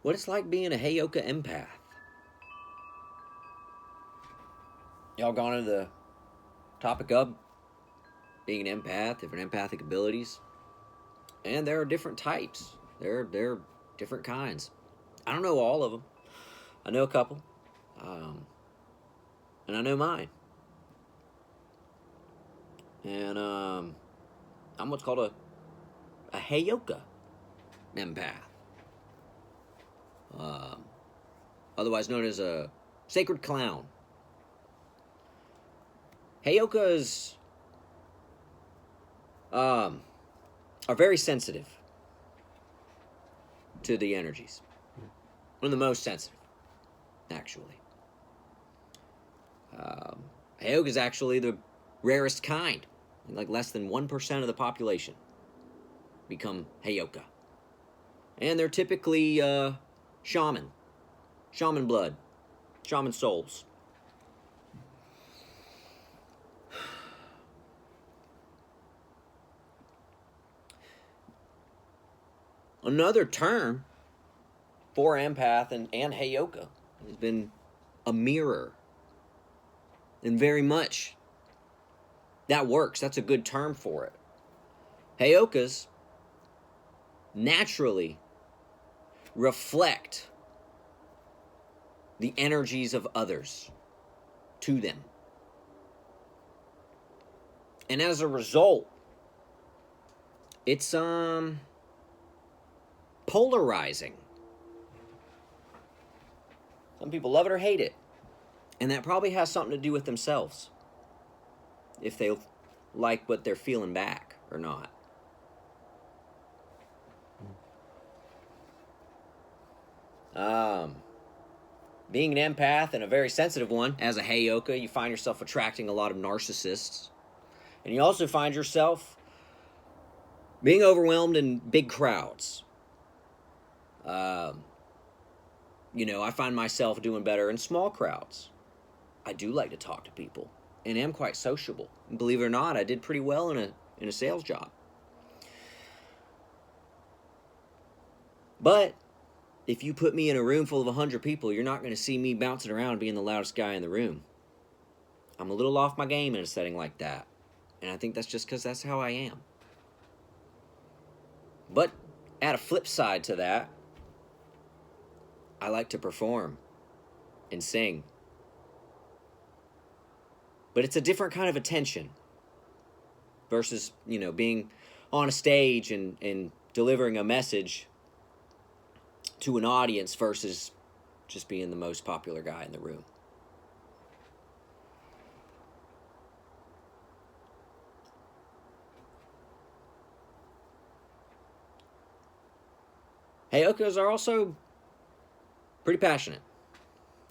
what it's like being a Heyoke Empath. Y'all gone into the topic of being an empath, different empathic abilities, and there are different types. There are different kinds. I don't know all of them. I know a couple, and I know mine. And I'm what's called a Heyoke Empath, otherwise known as a sacred clown. Heyokas are very sensitive to the energies. One of the most sensitive, actually. Heyoka is actually the rarest kind. Like less than 1% of the population become Heyoka. And they're typically shaman blood, shaman souls. Another term for empath and Heyoka has been a mirror. And very much that works. That's a good term for it. Heyokas naturally reflect the energies of others to them. And as a result, it's polarizing. Some people love it or hate it. And that probably has something to do with themselves. If they like what they're feeling back or not. Being an empath and a very sensitive one, as a Heyoka, you find yourself attracting a lot of narcissists. And you also find yourself being overwhelmed in big crowds. I find myself doing better in small crowds. I do like to talk to people and am quite sociable. And believe it or not, I did pretty well in a sales job. But if you put me in a room full of 100 people, you're not going to see me bouncing around being the loudest guy in the room. I'm a little off my game in a setting like that. And I think that's just because that's how I am. But at a flip side to that, I like to perform and sing. But it's a different kind of attention versus, being on a stage and delivering a message to an audience versus just being the most popular guy in the room. Heyokas are also pretty passionate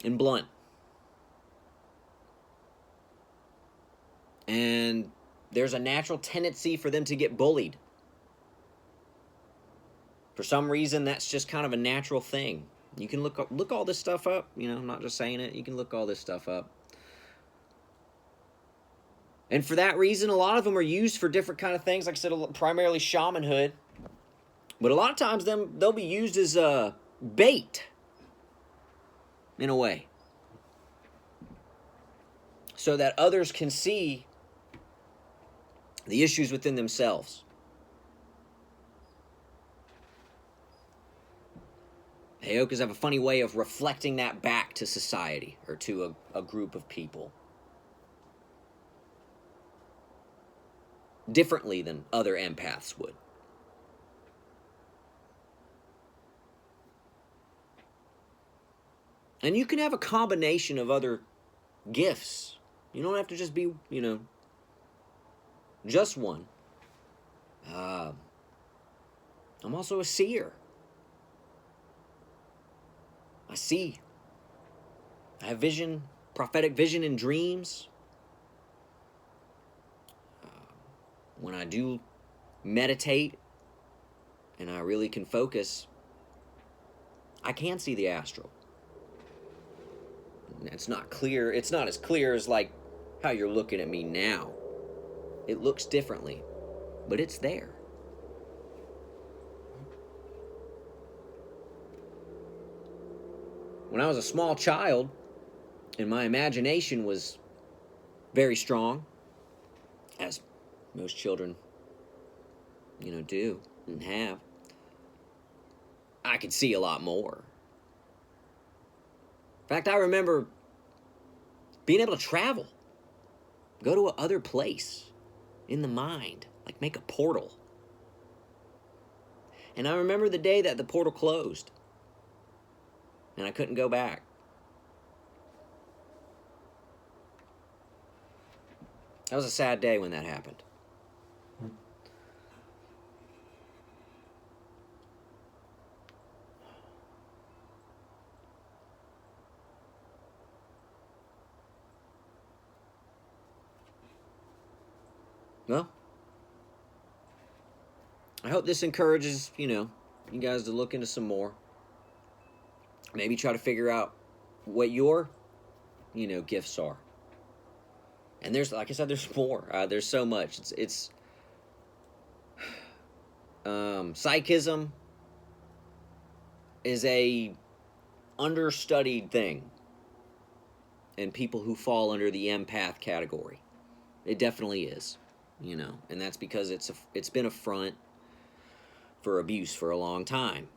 and blunt. And there's a natural tendency for them to get bullied. For some reason, that's just kind of a natural thing. You can look all this stuff up. I'm not just saying it. You can look all this stuff up. And for that reason, a lot of them are used for different kind of things. Like I said, primarily shamanhood. But a lot of times they'll be used as a bait, in a way. So that others can see the issues within themselves. Heyokas have a funny way of reflecting that back to society or to a group of people. Differently than other empaths would. And you can have a combination of other gifts. You don't have to just be, just one. I'm also a seer. I see. I have vision, prophetic vision in dreams. When I do meditate and I really can focus, I can see the astral. It's not clear. It's not as clear as like how you're looking at me now. It looks differently, but it's there. when I was a small child and my imagination was very strong, as most children, do and have, I could see a lot more. In fact, I remember being able to travel, go to another place in the mind, like make a portal. And I remember the day that the portal closed and I couldn't go back. That was a sad day when that happened. Well, I hope this encourages, you guys to look into some more. Maybe try to figure out what your, gifts are. And there's, like I said, there's more. There's so much. It's psychism is a understudied thing in people who fall under the empath category. It definitely is, and that's because it's been a front for abuse for a long time.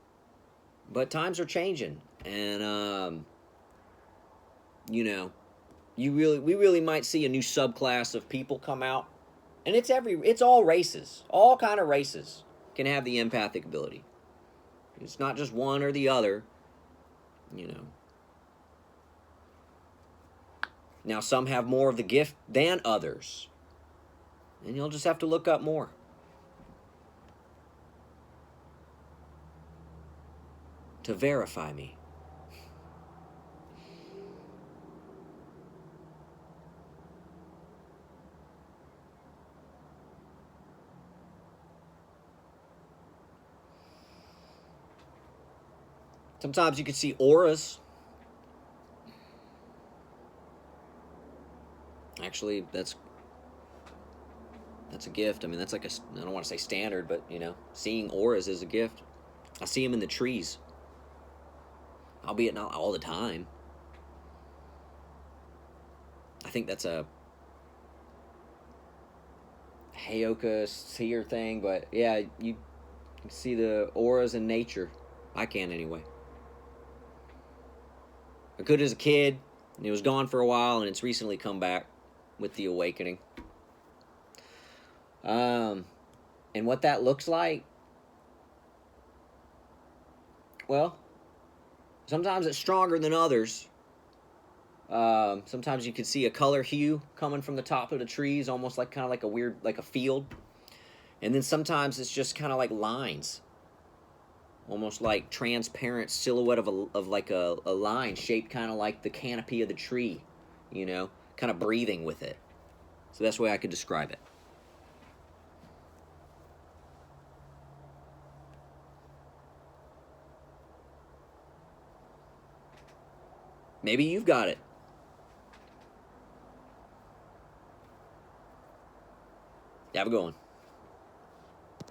But times are changing, and we really might see a new subclass of people come out, and it's all races, all kind of races can have the empathic ability. It's not just one or the other, Now some have more of the gift than others, and you'll just have to look up more. To verify me. Sometimes you can see auras. Actually, that's a gift. I mean, that's like I don't want to say standard, but seeing auras is a gift. I see them in the trees. Albeit not all the time. I think that's a Heyoke seer thing, but yeah, you can see the auras in nature. I can anyway. I could as a kid, and it was gone for a while, and it's recently come back with the awakening. And what that looks like, well, sometimes it's stronger than others. Sometimes you can see a color hue coming from the top of the trees, almost like kind of like a weird, like a field. And then sometimes it's just kind of like lines, almost like transparent silhouette of like a line shaped kind of like the canopy of the tree, kind of breathing with it. So that's the way I could describe it. Maybe you've got it. Have a good one.